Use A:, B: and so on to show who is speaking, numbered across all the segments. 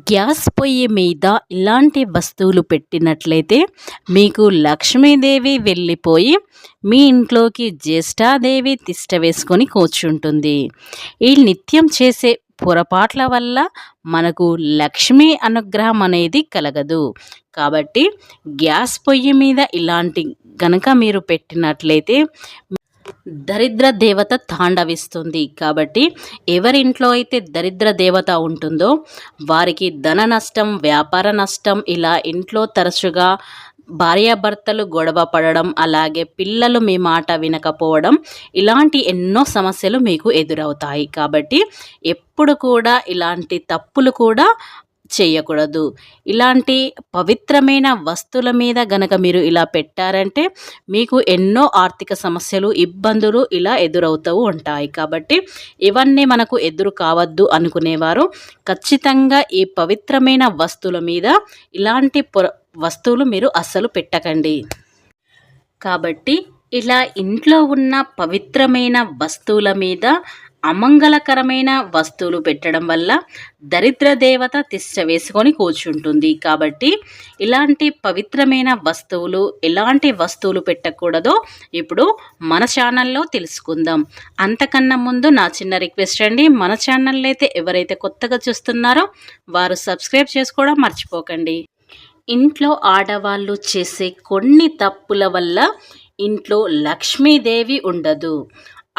A: Gas పొయ్యి మీద ఇలాంటి వస్తువులు పెట్టినట్లయితే మీకు లక్ష్మీదేవి వెళ్ళిపోయి మీ ఇంట్లోకి జ్యేష్ఠాదేవి తిష్ట వేసుకొని కూర్చుంటుంది. ఈ నిత్యం చేసే పొరపాట్ల వల్ల మనకు లక్ష్మీ అనుగ్రహం అనేది కలగదు. కాబట్టి గ్యాస్ పొయ్యి మీద ఇలాంటి గనక మీరు పెట్టినట్లయితే దరిద్ర దేవత తాండవిస్తుంది. కాబట్టి ఎవరింట్లో అయితే దరిద్ర దేవత ఉంటుందో వారికి ధన నష్టం, వ్యాపార నష్టం, ఇలా ఇంట్లో తరచుగా భార్యాభర్తలు గొడవ పడడం, అలాగే పిల్లలు మీ మాట వినకపోవడం, ఇలాంటి ఎన్నో సమస్యలు మీకు ఎదురవుతాయి. కాబట్టి ఎప్పుడు కూడా ఇలాంటి తప్పులు కూడా చేయకూడదు. ఇలాంటి పవిత్రమైన వస్తువుల మీద గనక మీరు ఇలా పెట్టారంటే మీకు ఎన్నో ఆర్థిక సమస్యలు, ఇబ్బందులు ఇలా ఎదురవుతూ ఉంటాయి. కాబట్టి ఇవన్నీ మనకు ఎదురు కావద్దు అనుకునేవారు ఖచ్చితంగా ఈ పవిత్రమైన వస్తువుల మీద ఇలాంటి వస్తువులు మీరు అస్సలు పెట్టకండి. కాబట్టి ఇలా ఇంట్లో ఉన్న పవిత్రమైన వస్తువుల మీద అమంగళకరమైన వస్తువులు పెట్టడం వల్ల దరిద్ర దేవత తిష్ట వేసుకొని కూర్చుంటుంది. కాబట్టి ఇలాంటి పవిత్రమైన వస్తువులు, ఎలాంటి వస్తువులు పెట్టకూడదో ఇప్పుడు మన ఛానల్లో తెలుసుకుందాం. అంతకన్నా ముందు నా చిన్న రిక్వెస్ట్ అండి, మన ఛానల్ అయితే ఎవరైతే కొత్తగా చూస్తున్నారో వారు సబ్స్క్రైబ్ చేసుకోవడం మర్చిపోకండి. ఇంట్లో ఆడవాళ్ళు చేసే కొన్ని తప్పుల వల్ల ఇంట్లో లక్ష్మీదేవి ఉండదు.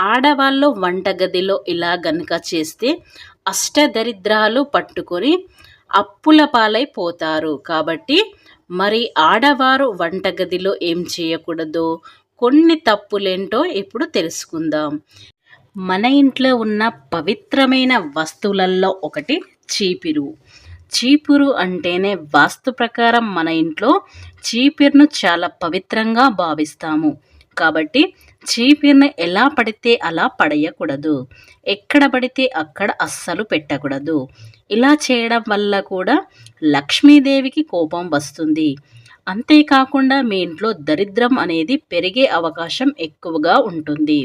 A: ఆడవాళ్ళు వంటగదిలో ఇలా గనుక చేస్తే అష్టదరిద్రాలు పట్టుకొని అప్పుల పాలైపోతారు. కాబట్టి మరి ఆడవారు వంటగదిలో ఏం చేయకూడదో, కొన్ని తప్పులేంటో ఇప్పుడు తెలుసుకుందాం. మన ఇంట్లో ఉన్న పవిత్రమైన వస్తువులలో ఒకటి చీపిరు. చీపురు అంటేనే వాస్తు ప్రకారం మన ఇంట్లో చీపిరును చాలా పవిత్రంగా భావిస్తాము. కాబట్టి చీపిరిని ఎలా పడితే అలా పడేయకూడదు, ఎక్కడ పడితే అక్కడ అస్సలు పెట్టకూడదు. ఇలా చేయడం వల్ల కూడా లక్ష్మీదేవికి కోపం వస్తుంది. అంతేకాకుండా మీ ఇంట్లో దరిద్రం అనేది పెరిగే అవకాశం ఎక్కువగా ఉంటుంది.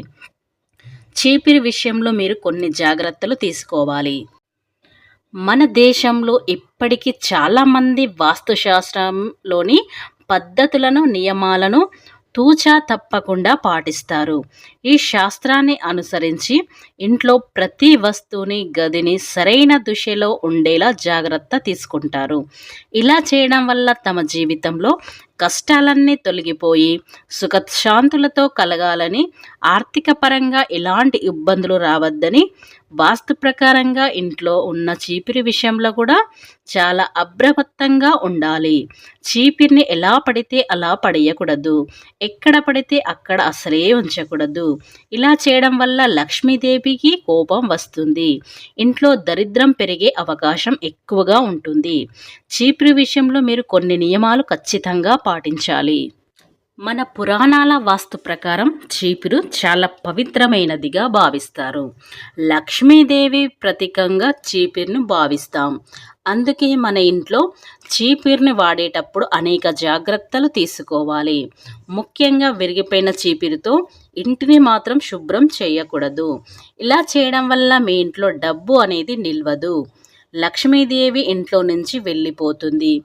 A: చీపిరి విషయంలో మీరు కొన్ని జాగ్రత్తలు తీసుకోవాలి. మన దేశంలో ఇప్పటికీ చాలామంది వాస్తుశాస్త్రంలోని పద్ధతులను, నియమాలను తూచా తప్పకుండా పాటిస్తారు. ఈ శాస్త్రాన్ని అనుసరించి ఇంట్లో ప్రతి వస్తువుని, గదిని సరైన దిశలో ఉండేలా జాగ్రత్త తీసుకుంటారు. ఇలా చేయడం వల్ల తమ జీవితంలో కష్టాలన్నీ తొలగిపోయి సుఖశాంతులతో కలగాలని, ఆర్థిక పరంగా ఎలాంటి ఇబ్బందులు రావద్దని, వాస్తు ప్రకారంగా ఇంట్లో ఉన్న చీపిరి విషయంలో కూడా చాలా అప్రమత్తంగా ఉండాలి. చీపిరిని ఎలా పడితే అలా పడేయకూడదు, ఎక్కడ పడితే అక్కడ అసలే ఉంచకూడదు. ఇలా చేయడం వల్ల లక్ష్మీదేవికి కోపం వస్తుంది, ఇంట్లో దరిద్రం పెరిగే అవకాశం ఎక్కువగా ఉంటుంది. చీపిరి విషయంలో మీరు కొన్ని నియమాలు ఖచ్చితంగా పాటించాలి. మన పురాణాల వాస్తు ప్రకారం చీపురు చాలా పవిత్రమైనదిగా భావిస్తారు. లక్ష్మీదేవి ప్రతీకంగా చీపిరిని భావిస్తాం. అందుకే మన ఇంట్లో చీపిరిని వాడేటప్పుడు అనేక జాగ్రత్తలు తీసుకోవాలి. ముఖ్యంగా విరిగిపోయిన చీపిరితో ఇంటిని మాత్రం శుభ్రం చేయకూడదు. ఇలా చేయడం వల్ల మీ ఇంట్లో డబ్బు అనేది నిల్వదు, లక్ష్మీదేవి ఇంట్లో నుంచి వెళ్ళిపోతుంది,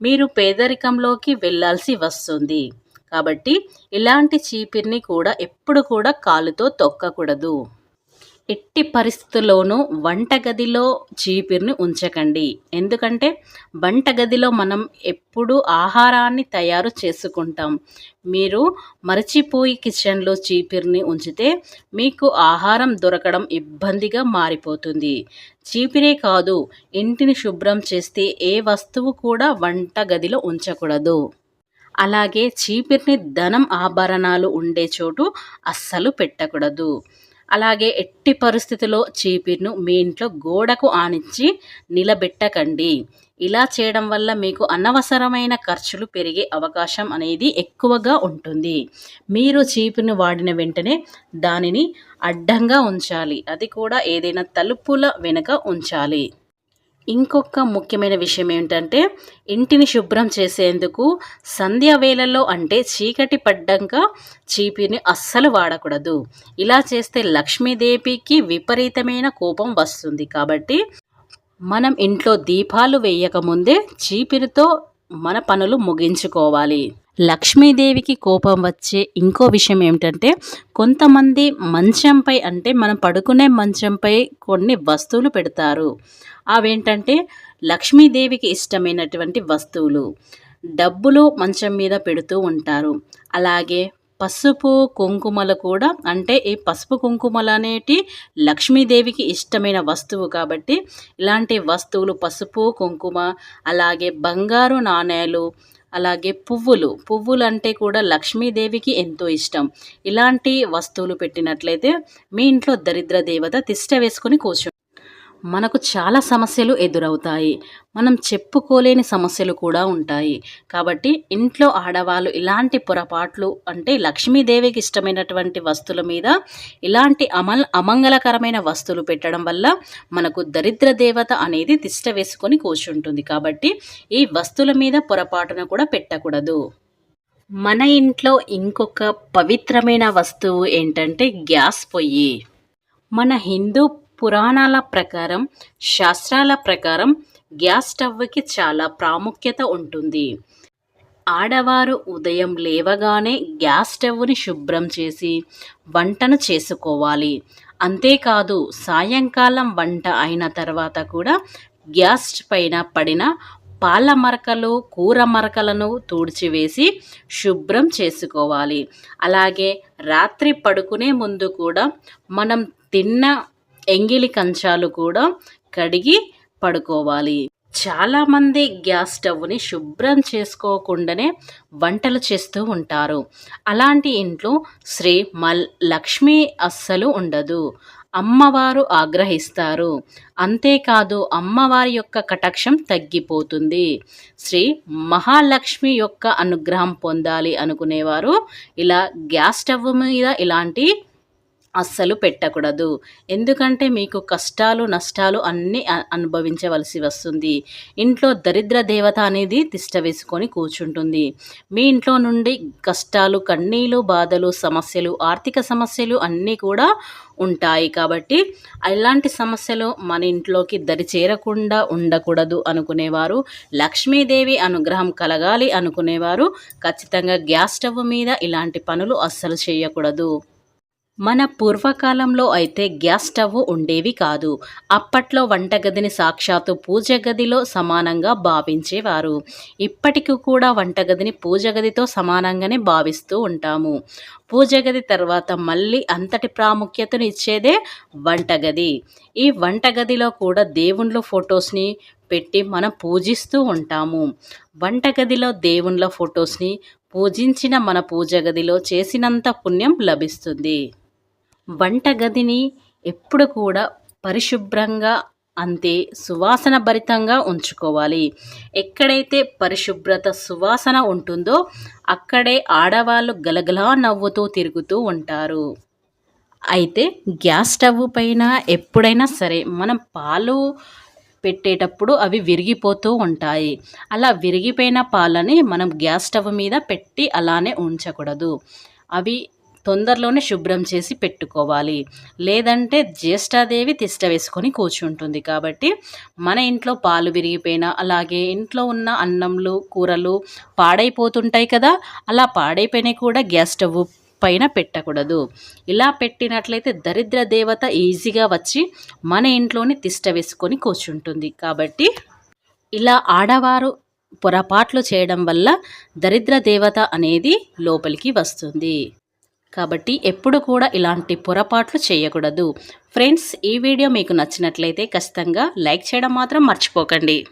A: మీరు పేదరికంలోకి వెళ్ళాల్సి వస్తుంది. కాబట్టి ఇలాంటి చీపిరిని కూడా ఎప్పుడు కూడా కాలుతో తొక్కకూడదు. ఎట్టి పరిస్థితుల్లోనూ వంటగదిలో చీపిరిని ఉంచకండి. ఎందుకంటే వంటగదిలో మనం ఎప్పుడు ఆహారాన్ని తయారు చేసుకుంటాం. మీరు మరచిపోయి కిచెన్లో చీపిరిని ఉంచితే మీకు ఆహారం దొరకడం ఇబ్బందిగా మారిపోతుంది. చీపిరే కాదు, ఇంటిని శుభ్రం చేస్తే ఏ వస్తువు కూడా వంటగదిలో ఉంచకూడదు. అలాగే చీపిరిని ధనం, ఆభరణాలు ఉండే చోటు అస్సలు పెట్టకూడదు. అలాగే ఎట్టి పరిస్థితిలో చీపిరిను మీ ఇంట్లో గోడకు ఆనించి నిలబెట్టకండి. ఇలా చేయడం వల్ల మీకు అనవసరమైన ఖర్చులు పెరిగే అవకాశం అనేది ఎక్కువగా ఉంటుంది. మీరు చీపిరిని వాడిన వెంటనే దానిని అడ్డంగా ఉంచాలి, అది కూడా ఏదైనా తలుపుల వెనుక ఉంచాలి. ఇంకొక ముఖ్యమైన విషయం ఏంటంటే ఇంటిని శుభ్రం చేసేందుకు సంధ్య వేళల్లో అంటే చీకటి పడ్డాక చీపిరిని అస్సలు వాడకూడదు. ఇలా చేస్తే లక్ష్మీదేవికి విపరీతమైన కోపం వస్తుంది. కాబట్టి మనం ఇంట్లో దీపాలు వేయకముందే చీపిరితో మన పనులు ముగించుకోవాలి. లక్ష్మీదేవికి కోపం వచ్చే ఇంకో విషయం ఏమిటంటే, కొంతమంది మంచంపై అంటే మనం పడుకునే మంచంపై కొన్ని వస్తువులు పెడతారు. అవేంటంటే లక్ష్మీదేవికి ఇష్టమైనటువంటి వస్తువులు. డబ్బులు మంచం మీద పెడుతూ ఉంటారు. అలాగే పసుపు కుంకుమలు కూడా, అంటే ఈ పసుపు కుంకుమలు అనేటి లక్ష్మీదేవికి ఇష్టమైన వస్తువు కాబట్టి ఇలాంటి వస్తువులు పసుపు కుంకుమ, అలాగే బంగారు నాణేలు, అలాగే పువ్వులు అంటే కూడా లక్ష్మీదేవికి ఎంతో ఇష్టం. ఇలాంటి వస్తువులు పెట్టినట్లయితే మీ ఇంట్లో దరిద్ర దేవత తిష్ట వేసుకొని కూర్చో. మనకు చాలా సమస్యలు ఎదురవుతాయి. మనం చెప్పుకోలేని సమస్యలు కూడా ఉంటాయి. కాబట్టి ఇంట్లో ఆడవాళ్ళు ఇలాంటి పొరపాట్లు, అంటే లక్ష్మీదేవికి ఇష్టమైనటువంటి వస్తువుల మీద ఇలాంటి అమంగళకరమైన వస్తువులు పెట్టడం వల్ల మనకు దరిద్ర దేవత అనేది తిష్ట వేసుకొని కూర్చుంటుంది. కాబట్టి ఈ వస్తువుల మీద పొరపాటున కూడా పెట్టకూడదు. మన ఇంట్లో ఇంకొక పవిత్రమైన వస్తువు ఏంటంటే గ్యాస్ పొయ్యి. మన హిందూ పురాణాల ప్రకారం, శాస్త్రాల ప్రకారం గ్యాస్ స్టవ్కి చాలా ప్రాముఖ్యత ఉంటుంది. ఆడవారు ఉదయం లేవగానే గ్యాస్ స్టవ్ని శుభ్రం చేసి వంటను చేసుకోవాలి. అంతేకాదు సాయంకాలం వంట అయిన తర్వాత కూడా గ్యాస్ పైన పడిన పాల మరకలు, కూర మరకలను తుడిచివేసి శుభ్రం చేసుకోవాలి. అలాగే రాత్రి పడుకునే ముందు కూడా మనం తిన్న ఎంగిలి కంచాలు కూడా కడిగి పడుకోవాలి. చాలామంది గ్యాస్ స్టవ్ని శుభ్రం చేసుకోకుండానే వంటలు చేస్తూ ఉంటారు. అలాంటి ఇంట్లో లక్ష్మి అస్సలు ఉండదు. అమ్మవారు ఆగ్రహిస్తారు. అంతేకాదు అమ్మవారి యొక్క కటాక్షం తగ్గిపోతుంది. శ్రీ మహాలక్ష్మి యొక్క అనుగ్రహం పొందాలి అనుకునేవారు ఇలా గ్యాస్ స్టవ్ మీద ఇలాంటి అస్సలు పెట్టకూడదు. ఎందుకంటే మీకు కష్టాలు నష్టాలు అన్నీ అనుభవించవలసి వస్తుంది. ఇంట్లో దరిద్ర దేవత అనేది తిష్ట వేసుకొని కూర్చుంటుంది. మీ ఇంట్లో నుండి కష్టాలు, కన్నీళ్ళు, బాధలు, సమస్యలు, ఆర్థిక సమస్యలు అన్నీ కూడా ఉంటాయి. కాబట్టి అలాంటి సమస్యలు మన ఇంట్లోకి దరి చేరకుండా ఉండకూడదు అనుకునేవారు, లక్ష్మీదేవి అనుగ్రహం కలగాలి అనుకునేవారు ఖచ్చితంగా గ్యాస్ స్టవ్ మీద ఇలాంటి పనులు అస్సలు చేయకూడదు. మన పూర్వకాలంలో అయితే గ్యాస్ స్టవ్ ఉండేవి కాదు. అప్పట్లో వంటగదిని సాక్షాత్తు పూజ గదిలో సమానంగా భావించేవారు. ఇప్పటికి కూడా వంటగదిని పూజ గదితో సమానంగానే భావిస్తూ ఉంటాము. పూజ గది తర్వాత మళ్ళీ అంతటి ప్రాముఖ్యతను ఇచ్చేదే వంటగది. ఈ వంటగదిలో కూడా దేవుళ్ళ ఫొటోస్ని పెట్టి మనం పూజిస్తూ ఉంటాము. వంటగదిలో దేవుళ్ళ ఫొటోస్ని పూజించిన మన పూజ గదిలో చేసినంత పుణ్యం లభిస్తుంది. వంటగదిని ఎప్పుడు కూడా పరిశుభ్రంగా, అంతే సువాసన భరితంగా ఉంచుకోవాలి. ఎక్కడైతే పరిశుభ్రత, సువాసన ఉంటుందో అక్కడే ఆడవాళ్ళు గలగలా నవ్వుతూ తిరుగుతూ ఉంటారు. అయితే గ్యాస్ స్టవ్ పైన ఎప్పుడైనా సరే మనం పాలు పెట్టేటప్పుడు అవి విరిగిపోతూ ఉంటాయి. అలా విరిగిపోయిన పాలని మనం గ్యాస్ స్టవ్ మీద పెట్టి అలానే ఉంచకూడదు. అవి తొందరలోనే శుభ్రం చేసి పెట్టుకోవాలి. లేదంటే జ్యేష్ఠాదేవి తిష్ట వేసుకొని కూర్చుంటుంది. కాబట్టి మన ఇంట్లో పాలు విరిగిపోయినా, అలాగే ఇంట్లో ఉన్న అన్నంలు, కూరలు పాడైపోతుంటాయి కదా, అలా పాడైపోయినాయి కూడా గ్యాస్ స్టవ్ పైన పెట్టకూడదు. ఇలా పెట్టినట్లయితే దరిద్ర దేవత ఈజీగా వచ్చి మన ఇంట్లోని తిష్ట వేసుకొని కూర్చుంటుంది. కాబట్టి ఇలా ఆడవారు పొరపాట్లు చేయడం వల్ల దరిద్ర దేవత అనేది లోపలికి వస్తుంది. కాబట్టి ఎప్పుడు కూడా ఇలాంటి పొరపాట్లు చేయకూడదు. ఫ్రెండ్స్, ఈ వీడియో మీకు నచ్చినట్లయితే ఖచ్చితంగా లైక్ చేయడం మాత్రం మర్చిపోకండి.